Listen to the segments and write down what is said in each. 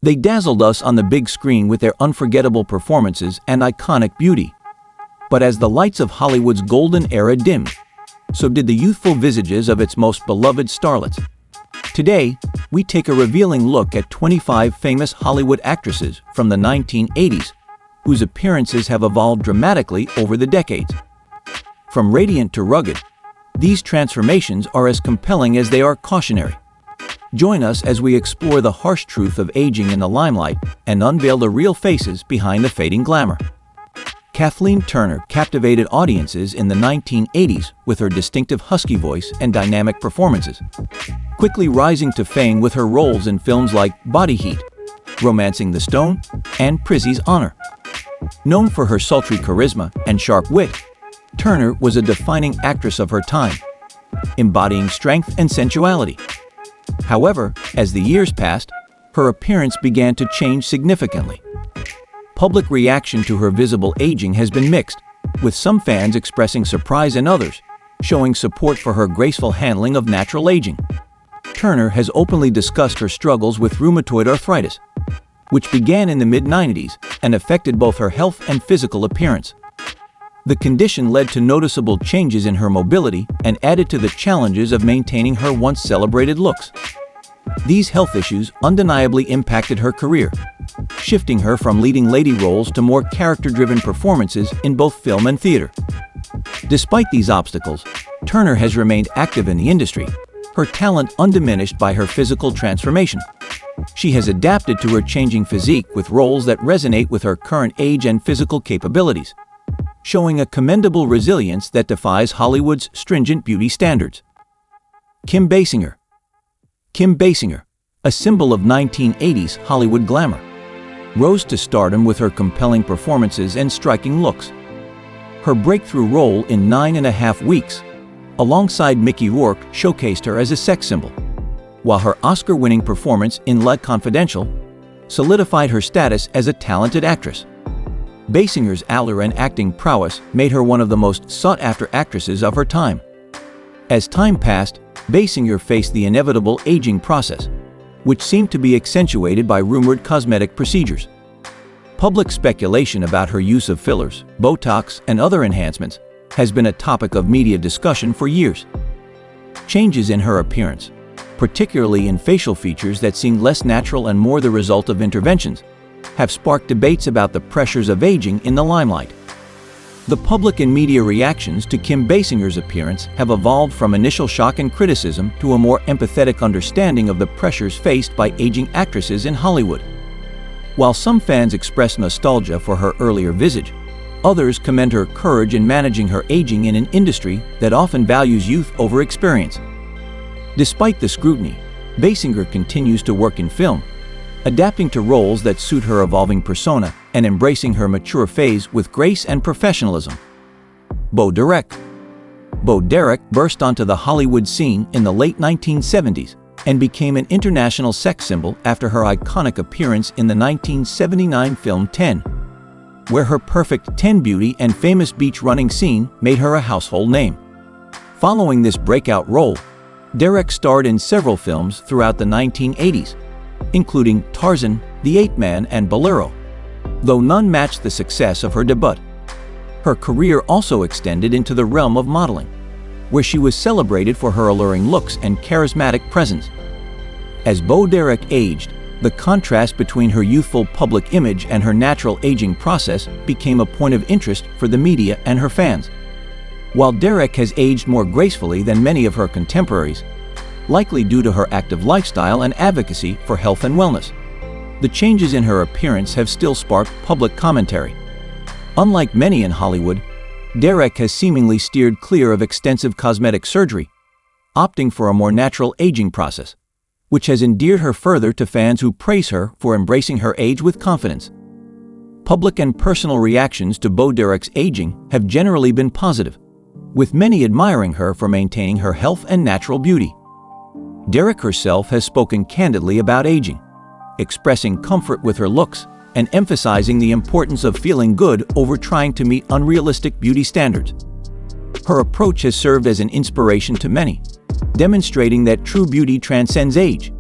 They dazzled us on the big screen with their unforgettable performances and iconic beauty. But as the lights of Hollywood's golden era dimmed, so did the youthful visages of its most beloved starlets. Today, we take a revealing look at 25 famous Hollywood actresses from the 1980s, whose appearances have evolved dramatically over the decades. From radiant to rugged, these transformations are as compelling as they are cautionary. Join us as we explore the harsh truth of aging in the limelight and unveil the real faces behind the fading glamour. Kathleen Turner captivated audiences in the 1980s with her distinctive husky voice and dynamic performances, quickly rising to fame with her roles in films like Body Heat, Romancing the Stone, and Prizzy's Honor. Known for her sultry charisma and sharp wit, Turner was a defining actress of her time, embodying strength and sensuality. However, as the years passed, her appearance began to change significantly. Public reaction to her visible aging has been mixed, with some fans expressing surprise and others showing support for her graceful handling of natural aging. Turner has openly discussed her struggles with rheumatoid arthritis, which began in the mid-90s and affected both her health and physical appearance. The condition led to noticeable changes in her mobility and added to the challenges of maintaining her once celebrated looks. These health issues undeniably impacted her career, shifting her from leading lady roles to more character-driven performances in both film and theater. Despite these obstacles, Turner has remained active in the industry, her talent undiminished by her physical transformation. She has adapted to her changing physique with roles that resonate with her current age and physical capabilities, showing a commendable resilience that defies Hollywood's stringent beauty standards. Kim Basinger. Kim Basinger, a symbol of 1980s Hollywood glamour, rose to stardom with her compelling performances and striking looks. Her breakthrough role in 9.5 Weeks, alongside Mickey Rourke, showcased her as a sex symbol, while her Oscar-winning performance in La Confidential solidified her status as a talented actress. Basinger's allure and acting prowess made her one of the most sought-after actresses of her time. As time passed, Basinger faced the inevitable aging process, which seemed to be accentuated by rumored cosmetic procedures. Public speculation about her use of fillers, Botox, and other enhancements has been a topic of media discussion for years. Changes in her appearance, particularly in facial features that seemed less natural and more the result of interventions, have sparked debates about the pressures of aging in the limelight. The public and media reactions to Kim Basinger's appearance have evolved from initial shock and criticism to a more empathetic understanding of the pressures faced by aging actresses in Hollywood. While some fans express nostalgia for her earlier visage, others commend her courage in managing her aging in an industry that often values youth over experience. Despite the scrutiny, Basinger continues to work in film, adapting to roles that suit her evolving persona and embracing her mature phase with grace and professionalism. Bo Derek. Bo Derek burst onto the Hollywood scene in the late 1970s and became an international sex symbol after her iconic appearance in the 1979 film 10, where her perfect 10 beauty and famous beach running scene made her a household name. Following this breakout role, Derek starred in several films throughout the 1980s, including Tarzan, The Ape Man, and Bolero, though none matched the success of her debut. Her career also extended into the realm of modeling, where she was celebrated for her alluring looks and charismatic presence. As Bo Derek aged, the contrast between her youthful public image and her natural aging process became a point of interest for the media and her fans. While Derek has aged more gracefully than many of her contemporaries, likely due to her active lifestyle and advocacy for health and wellness, the changes in her appearance have still sparked public commentary. Unlike many in Hollywood, Derek has seemingly steered clear of extensive cosmetic surgery, opting for a more natural aging process, which has endeared her further to fans who praise her for embracing her age with confidence. Public and personal reactions to Bo Derek's aging have generally been positive, with many admiring her for maintaining her health and natural beauty. Derek herself has spoken candidly about aging, expressing comfort with her looks and emphasizing the importance of feeling good over trying to meet unrealistic beauty standards. Her approach has served as an inspiration to many, demonstrating that true beauty transcends age.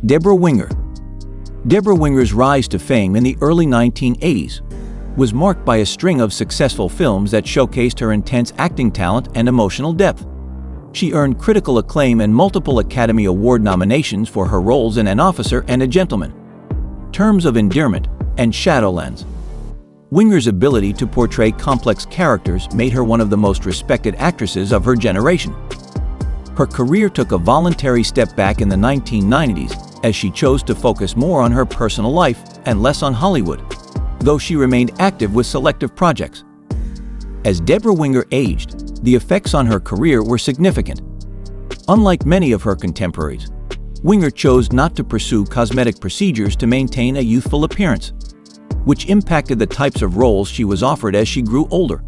Deborah Winger. Deborah Winger's rise to fame in the early 1980s was marked by a string of successful films that showcased her intense acting talent and emotional depth. She earned critical acclaim and multiple Academy Award nominations for her roles in An Officer and a Gentleman, Terms of Endearment, and Shadowlands. Winger's ability to portray complex characters made her one of the most respected actresses of her generation. Her career took a voluntary step back in the 1990s as she chose to focus more on her personal life and less on Hollywood, though she remained active with selective projects. As Deborah Winger aged, the effects on her career were significant. Unlike many of her contemporaries, Winger chose not to pursue cosmetic procedures to maintain a youthful appearance, which impacted the types of roles she was offered as she grew older.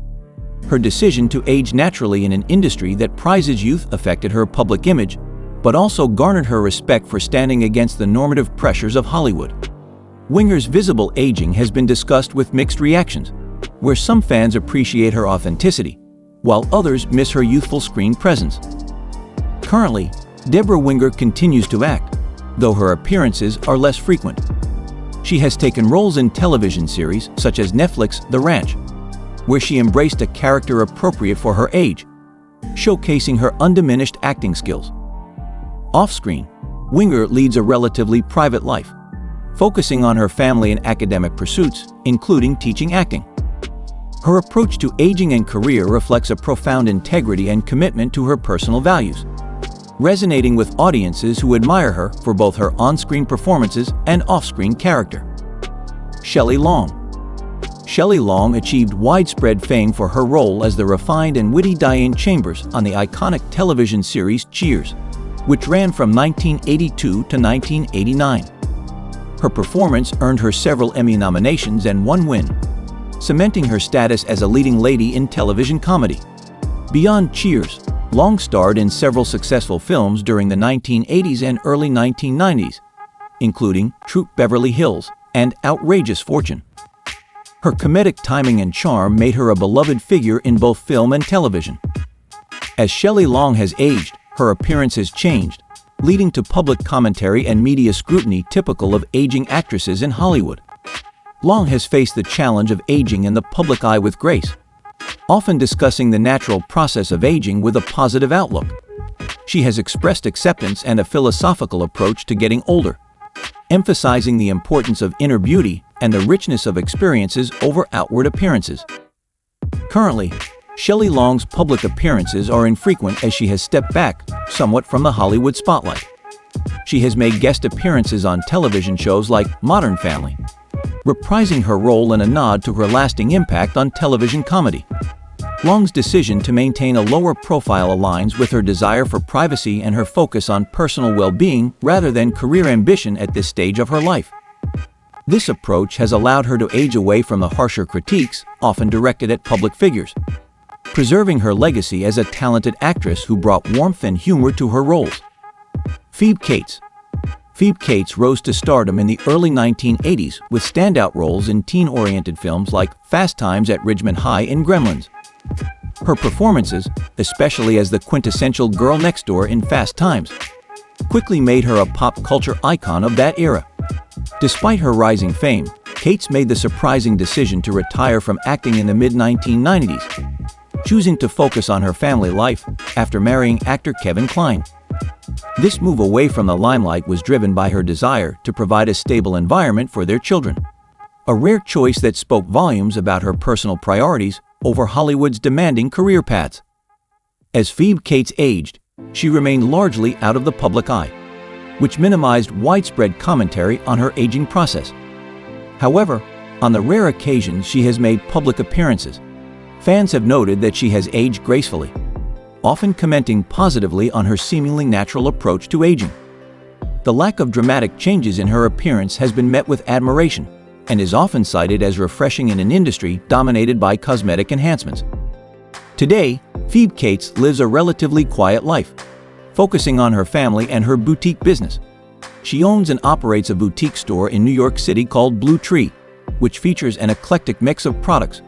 Her decision to age naturally in an industry that prizes youth affected her public image, but also garnered her respect for standing against the normative pressures of Hollywood. Winger's visible aging has been discussed with mixed reactions, where some fans appreciate her authenticity, while others miss her youthful screen presence. Currently, Deborah Winger continues to act, though her appearances are less frequent. She has taken roles in television series such as Netflix's The Ranch, where she embraced a character appropriate for her age, showcasing her undiminished acting skills. Off-screen, Winger leads a relatively private life, focusing on her family and academic pursuits, including teaching acting. Her approach to aging and career reflects a profound integrity and commitment to her personal values, resonating with audiences who admire her for both her on-screen performances and off-screen character. Shelly Long. Shelly Long achieved widespread fame for her role as the refined and witty Diane Chambers on the iconic television series Cheers, which ran from 1982 to 1989. Her performance earned her several Emmy nominations and one win, cementing her status as a leading lady in television comedy. Beyond Cheers, Long starred in several successful films during the 1980s and early 1990s, including Troop Beverly Hills and Outrageous Fortune. Her comedic timing and charm made her a beloved figure in both film and television. As Shelly Long has aged, her appearance has changed, leading to public commentary and media scrutiny typical of aging actresses in Hollywood. Long has faced the challenge of aging in the public eye with grace, often discussing the natural process of aging with a positive outlook. She has expressed acceptance and a philosophical approach to getting older, emphasizing the importance of inner beauty and the richness of experiences over outward appearances. Currently, Shelly Long's public appearances are infrequent as she has stepped back somewhat from the Hollywood spotlight. She has made guest appearances on television shows like Modern Family, reprising her role in a nod to her lasting impact on television comedy. Long's decision to maintain a lower profile aligns with her desire for privacy and her focus on personal well-being rather than career ambition at this stage of her life. This approach has allowed her to age away from the harsher critiques often directed at public figures, preserving her legacy as a talented actress who brought warmth and humor to her roles. Phoebe Cates. Phoebe Cates rose to stardom in the early 1980s with standout roles in teen-oriented films like Fast Times at Ridgemont High and Gremlins. Her performances, especially as the quintessential girl next door in Fast Times, quickly made her a pop culture icon of that era. Despite her rising fame, Cates made the surprising decision to retire from acting in the mid-1990s, choosing to focus on her family life after marrying actor Kevin Kline. This move away from the limelight was driven by her desire to provide a stable environment for their children, a rare choice that spoke volumes about her personal priorities over Hollywood's demanding career paths. As Phoebe Cates aged, she remained largely out of the public eye, which minimized widespread commentary on her aging process. However, on the rare occasions she has made public appearances, fans have noted that she has aged gracefully, often commenting positively on her seemingly natural approach to aging. The lack of dramatic changes in her appearance has been met with admiration and is often cited as refreshing in an industry dominated by cosmetic enhancements. Today, Phoebe Cates lives a relatively quiet life, focusing on her family and her boutique business. She owns and operates a boutique store in New York City called Blue Tree, which features an eclectic mix of products,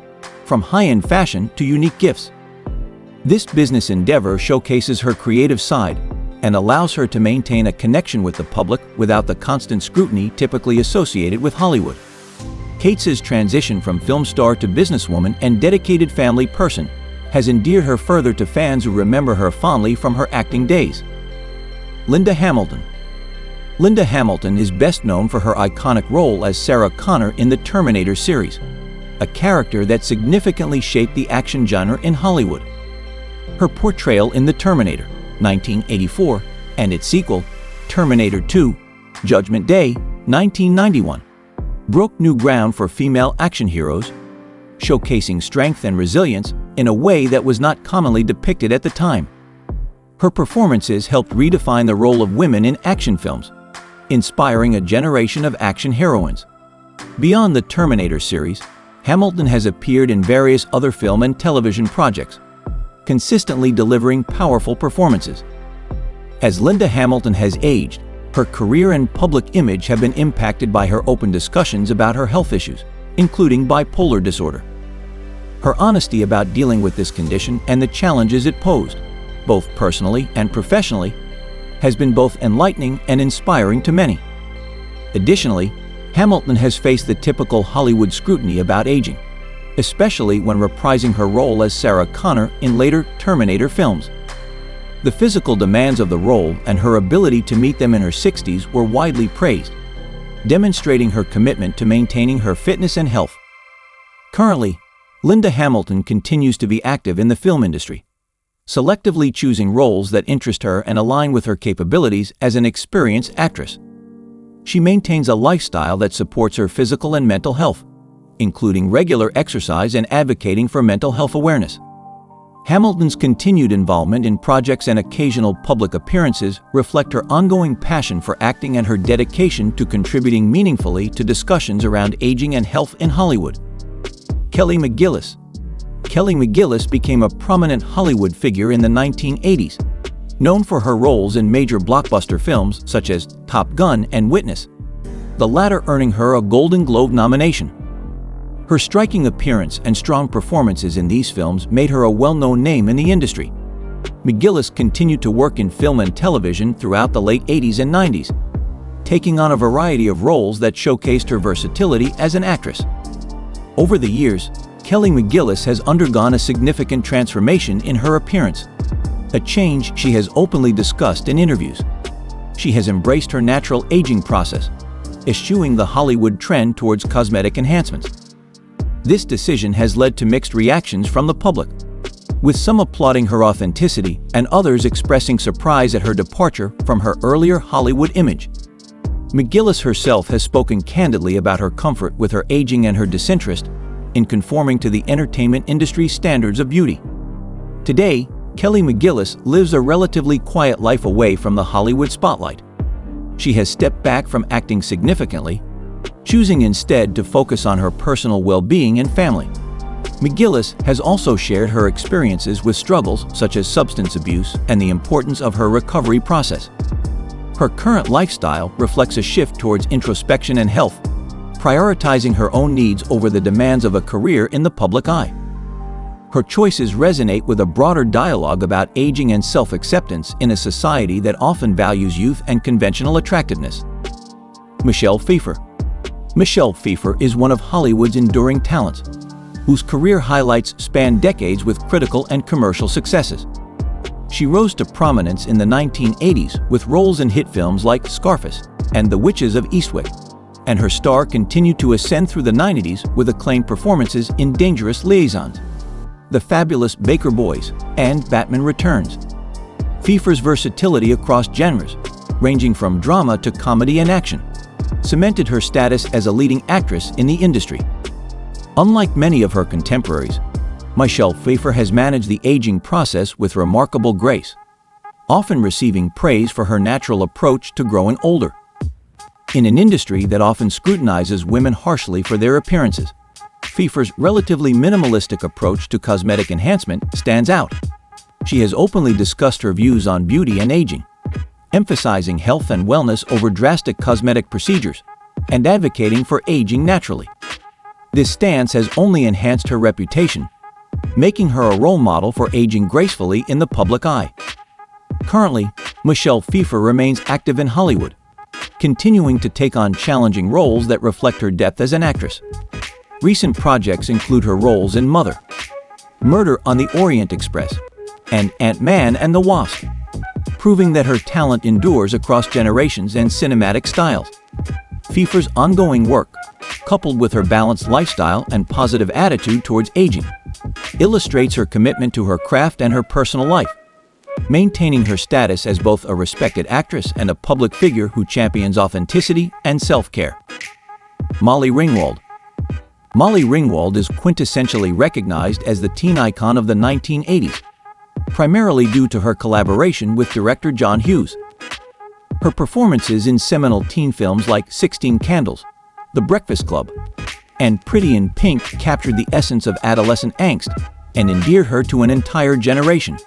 from high-end fashion to unique gifts. This business endeavor showcases her creative side, and allows her to maintain a connection with the public without the constant scrutiny typically associated with Hollywood. Kate's transition from film star to businesswoman and dedicated family person has endeared her further to fans who remember her fondly from her acting days. Linda Hamilton. Linda Hamilton is best known for her iconic role as Sarah Connor in the Terminator series, a character that significantly shaped the action genre in Hollywood. Her portrayal in The Terminator, 1984, and its sequel, Terminator 2, Judgment Day, 1991, broke new ground for female action heroes, showcasing strength and resilience in a way that was not commonly depicted at the time. Her performances helped redefine the role of women in action films, inspiring a generation of action heroines. Beyond the Terminator series, Hamilton has appeared in various other film and television projects, consistently delivering powerful performances. As Linda Hamilton has aged, her career and public image have been impacted by her open discussions about her health issues, including bipolar disorder. Her honesty about dealing with this condition and the challenges it posed, both personally and professionally, has been both enlightening and inspiring to many. Additionally, Hamilton has faced the typical Hollywood scrutiny about aging, especially when reprising her role as Sarah Connor in later Terminator films. The physical demands of the role and her ability to meet them in her 60s were widely praised, demonstrating her commitment to maintaining her fitness and health. Currently, Linda Hamilton continues to be active in the film industry, selectively choosing roles that interest her and align with her capabilities as an experienced actress. She maintains a lifestyle that supports her physical and mental health, including regular exercise and advocating for mental health awareness. Hamilton's continued involvement in projects and occasional public appearances reflect her ongoing passion for acting and her dedication to contributing meaningfully to discussions around aging and health in Hollywood. Kelly McGillis. Kelly McGillis became a prominent Hollywood figure in the 1980s, known for her roles in major blockbuster films such as Top Gun and Witness, the latter earning her a Golden Globe nomination. Her striking appearance and strong performances in these films made her a well-known name in the industry. McGillis continued to work in film and television throughout the late 80s and 90s, taking on a variety of roles that showcased her versatility as an actress. Over the years, Kelly McGillis has undergone a significant transformation in her appearance, a change she has openly discussed in interviews. She has embraced her natural aging process, eschewing the Hollywood trend towards cosmetic enhancements. This decision has led to mixed reactions from the public, with some applauding her authenticity and others expressing surprise at her departure from her earlier Hollywood image. McGillis herself has spoken candidly about her comfort with her aging and her disinterest in conforming to the entertainment industry's standards of beauty. Today, Kelly McGillis lives a relatively quiet life away from the Hollywood spotlight. She has stepped back from acting significantly, choosing instead to focus on her personal well-being and family. McGillis has also shared her experiences with struggles such as substance abuse and the importance of her recovery process. Her current lifestyle reflects a shift towards introspection and health, prioritizing her own needs over the demands of a career in the public eye. Her choices resonate with a broader dialogue about aging and self-acceptance in a society that often values youth and conventional attractiveness. Michelle Fifer. Michelle Fifer is one of Hollywood's enduring talents, whose career highlights span decades with critical and commercial successes. She rose to prominence in the 1980s with roles in hit films like Scarface and The Witches of Eastwick, and her star continued to ascend through the 90s with acclaimed performances in Dangerous Liaisons, The Fabulous Baker Boys, and Batman Returns. Fifer's versatility across genres, ranging from drama to comedy and action, cemented her status as a leading actress in the industry. Unlike many of her contemporaries, Michelle Fifer has managed the aging process with remarkable grace, often receiving praise for her natural approach to growing older. In an industry that often scrutinizes women harshly for their appearances, Fifer's relatively minimalistic approach to cosmetic enhancement stands out. She has openly discussed her views on beauty and aging, emphasizing health and wellness over drastic cosmetic procedures, and advocating for aging naturally. This stance has only enhanced her reputation, making her a role model for aging gracefully in the public eye. Currently, Michelle Fifer remains active in Hollywood, continuing to take on challenging roles that reflect her depth as an actress. Recent projects include her roles in Mother, Murder on the Orient Express, and Ant-Man and the Wasp, proving that her talent endures across generations and cinematic styles. Fifer's ongoing work, coupled with her balanced lifestyle and positive attitude towards aging, illustrates her commitment to her craft and her personal life, maintaining her status as both a respected actress and a public figure who champions authenticity and self-care. Molly Ringwald. Molly Ringwald is quintessentially recognized as the teen icon of the 1980s, primarily due to her collaboration with director John Hughes. Her performances in seminal teen films like 16 Candles, The Breakfast Club, and Pretty in Pink captured the essence of adolescent angst and endeared her to an entire generation.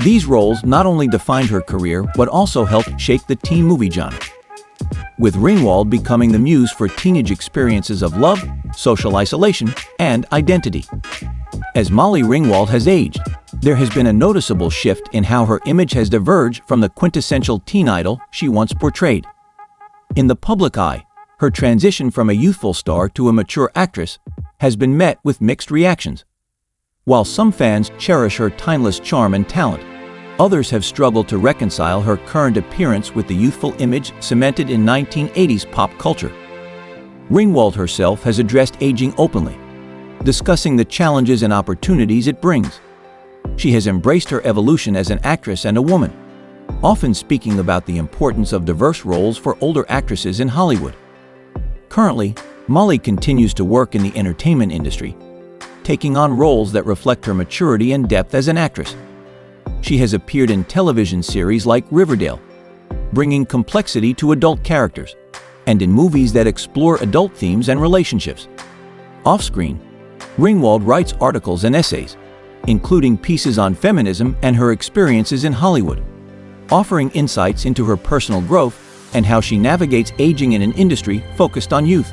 These roles not only defined her career but also helped shape the teen movie genre, with Ringwald becoming the muse for teenage experiences of love, social isolation, and identity. As Molly Ringwald has aged, there has been a noticeable shift in how her image has diverged from the quintessential teen idol she once portrayed. In the public eye, her transition from a youthful star to a mature actress has been met with mixed reactions. While some fans cherish her timeless charm and talent, others have struggled to reconcile her current appearance with the youthful image cemented in 1980s pop culture. Ringwald herself has addressed aging openly, discussing the challenges and opportunities it brings. She has embraced her evolution as an actress and a woman, often speaking about the importance of diverse roles for older actresses in Hollywood. Currently, Molly continues to work in the entertainment industry, taking on roles that reflect her maturity and depth as an actress. She has appeared in television series like Riverdale, bringing complexity to adult characters, and in movies that explore adult themes and relationships. Off-screen, Ringwald writes articles and essays, including pieces on feminism and her experiences in Hollywood, offering insights into her personal growth and how she navigates aging in an industry focused on youth.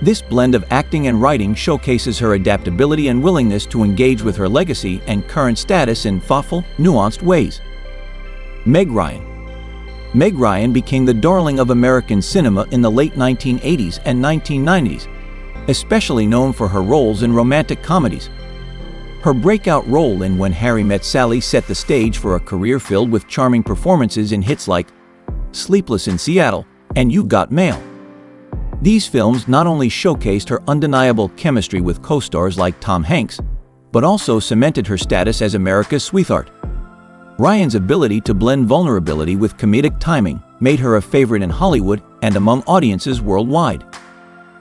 This blend of acting and writing showcases her adaptability and willingness to engage with her legacy and current status in thoughtful, nuanced ways. Meg Ryan. Meg Ryan became the darling of American cinema in the late 1980s and 1990s, especially known for her roles in romantic comedies. Her breakout role in When Harry Met Sally set the stage for a career filled with charming performances in hits like Sleepless in Seattle and You Got Mail. These films not only showcased her undeniable chemistry with co-stars like Tom Hanks, but also cemented her status as America's sweetheart. Ryan's ability to blend vulnerability with comedic timing made her a favorite in Hollywood and among audiences worldwide.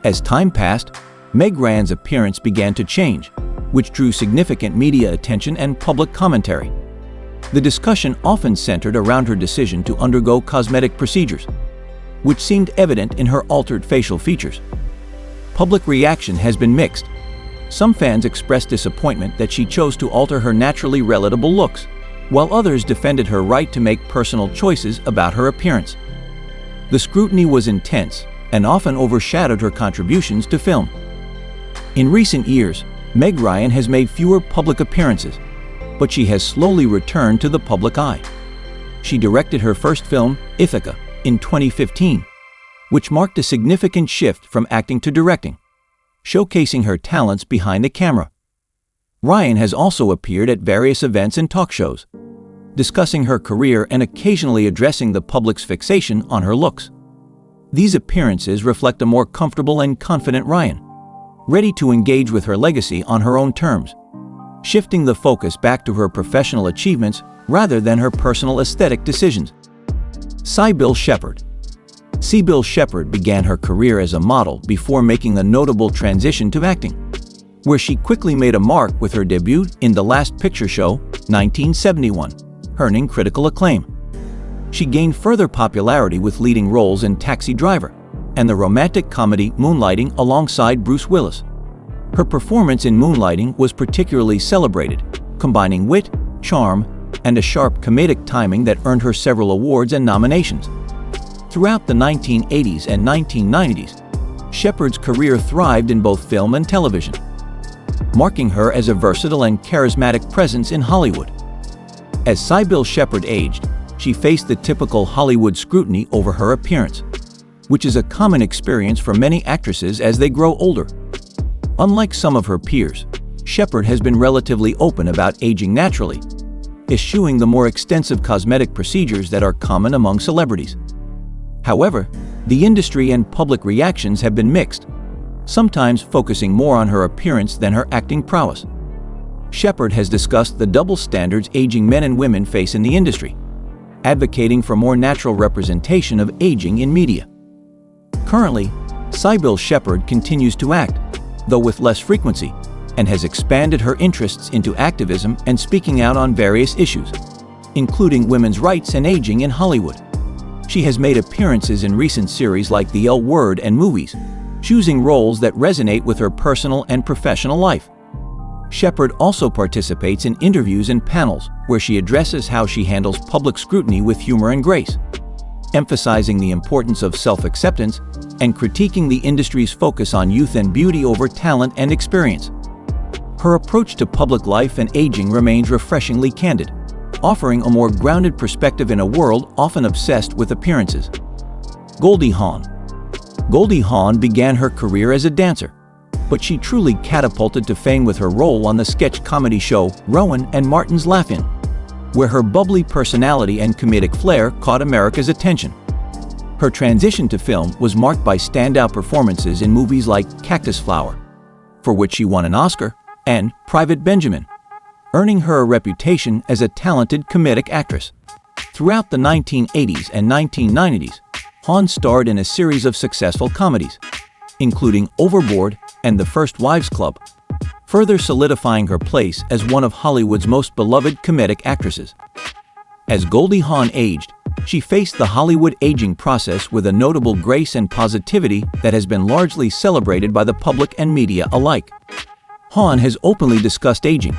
As time passed, Meg Ryan's appearance began to change, which drew significant media attention and public commentary. The discussion often centered around her decision to undergo cosmetic procedures, which seemed evident in her altered facial features. Public reaction has been mixed. Some fans expressed disappointment that she chose to alter her naturally relatable looks, while others defended her right to make personal choices about her appearance. The scrutiny was intense and often overshadowed her contributions to film. In recent years, Meg Ryan has made fewer public appearances, but she has slowly returned to the public eye. She directed her first film, Ithaca, in 2015, which marked a significant shift from acting to directing, showcasing her talents behind the camera. Ryan has also appeared at various events and talk shows, discussing her career and occasionally addressing the public's fixation on her looks. These appearances reflect a more comfortable and confident Ryan, ready to engage with her legacy on her own terms, shifting the focus back to her professional achievements rather than her personal aesthetic decisions. Cybill Shepard. Cybill Shepard began her career as a model before making the notable transition to acting, where she quickly made a mark with her debut in The Last Picture Show, 1971, earning critical acclaim. She gained further popularity with leading roles in Taxi Driver and the romantic comedy Moonlighting alongside Bruce Willis. Her performance in Moonlighting was particularly celebrated, combining wit, charm, and a sharp comedic timing that earned her several awards and nominations. Throughout the 1980s and 1990s, Shepard's career thrived in both film and television, marking her as a versatile and charismatic presence in Hollywood. As Cybill Shepard aged, she faced the typical Hollywood scrutiny over her appearance, which is a common experience for many actresses as they grow older. Unlike some of her peers, Shepard has been relatively open about aging naturally, eschewing the more extensive cosmetic procedures that are common among celebrities. However, the industry and public reactions have been mixed, sometimes focusing more on her appearance than her acting prowess. Shepard has discussed the double standards aging men and women face in the industry, advocating for more natural representation of aging in media. Currently, Cybill Shepard continues to act, though with less frequency, and has expanded her interests into activism and speaking out on various issues, including women's rights and aging in Hollywood. She has made appearances in recent series like The L Word and movies, choosing roles that resonate with her personal and professional life. Shepard also participates in interviews and panels where she addresses how she handles public scrutiny with humor and grace, emphasizing the importance of self-acceptance and critiquing the industry's focus on youth and beauty over talent and experience. Her approach to public life and aging remains refreshingly candid, offering a more grounded perspective in a world often obsessed with appearances. Goldie Hawn. Goldie Hawn began her career as a dancer, but she truly catapulted to fame with her role on the sketch comedy show Rowan and Martin's Laugh-In, where her bubbly personality and comedic flair caught America's attention. Her transition to film was marked by standout performances in movies like Cactus Flower, for which she won an Oscar, and Private Benjamin, earning her a reputation as a talented comedic actress. Throughout the 1980s and 1990s, Hawn starred in a series of successful comedies, including Overboard and The First Wives Club, further solidifying her place as one of Hollywood's most beloved comedic actresses. As Goldie Hawn aged, she faced the Hollywood aging process with a notable grace and positivity that has been largely celebrated by the public and media alike. Hawn has openly discussed aging,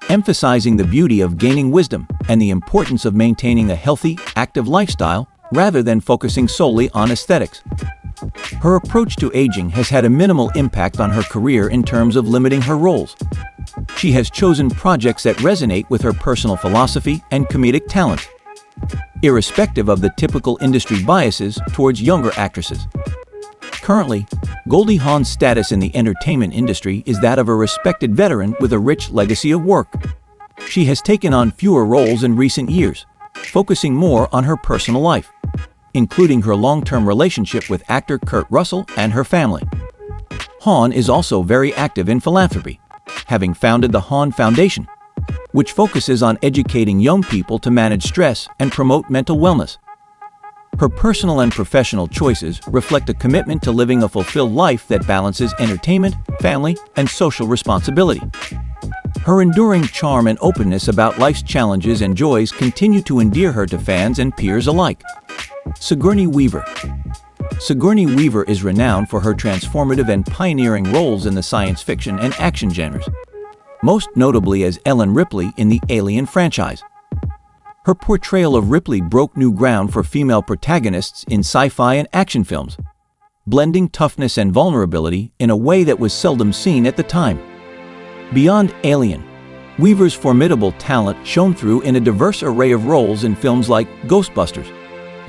emphasizing the beauty of gaining wisdom and the importance of maintaining a healthy, active lifestyle rather than focusing solely on aesthetics. Her approach to aging has had a minimal impact on her career in terms of limiting her roles. She has chosen projects that resonate with her personal philosophy and comedic talent, irrespective of the typical industry biases towards younger actresses. Currently, Goldie Hawn's status in the entertainment industry is that of a respected veteran with a rich legacy of work. She has taken on fewer roles in recent years, focusing more on her personal life, including her long-term relationship with actor Kurt Russell and her family. Hawn is also very active in philanthropy, having founded the Hawn Foundation, which focuses on educating young people to manage stress and promote mental wellness. Her personal and professional choices reflect a commitment to living a fulfilled life that balances entertainment, family, and social responsibility. Her enduring charm and openness about life's challenges and joys continue to endear her to fans and peers alike. Sigourney Weaver. Sigourney Weaver is renowned for her transformative and pioneering roles in the science fiction and action genres, most notably as Ellen Ripley in the Alien franchise. Her portrayal of Ripley broke new ground for female protagonists in sci-fi and action films, blending toughness and vulnerability in a way that was seldom seen at the time. Beyond Alien, Weaver's formidable talent shone through in a diverse array of roles in films like Ghostbusters,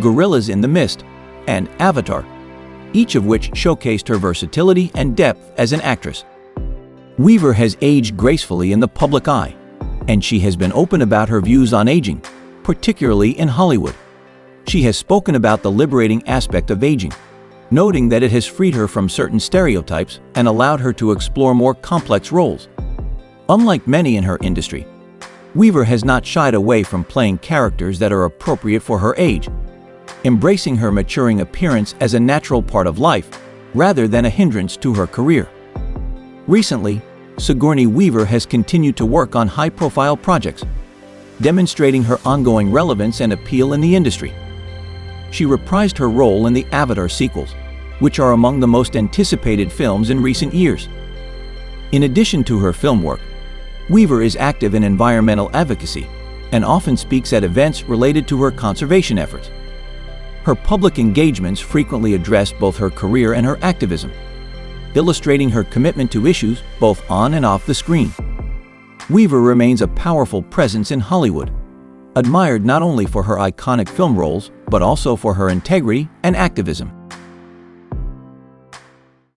Gorillas in the Mist, and Avatar, each of which showcased her versatility and depth as an actress. Weaver has aged gracefully in the public eye, and she has been open about her views on aging, particularly in Hollywood. She has spoken about the liberating aspect of aging, noting that it has freed her from certain stereotypes and allowed her to explore more complex roles. Unlike many in her industry, Weaver has not shied away from playing characters that are appropriate for her age, embracing her maturing appearance as a natural part of life rather than a hindrance to her career. Recently, Sigourney Weaver has continued to work on high-profile projects, demonstrating her ongoing relevance and appeal in the industry. She reprised her role in the Avatar sequels, which are among the most anticipated films in recent years. In addition to her film work, Weaver is active in environmental advocacy and often speaks at events related to her conservation efforts. Her public engagements frequently address both her career and her activism, illustrating her commitment to issues both on and off the screen. Weaver remains a powerful presence in Hollywood, admired not only for her iconic film roles, but also for her integrity and activism.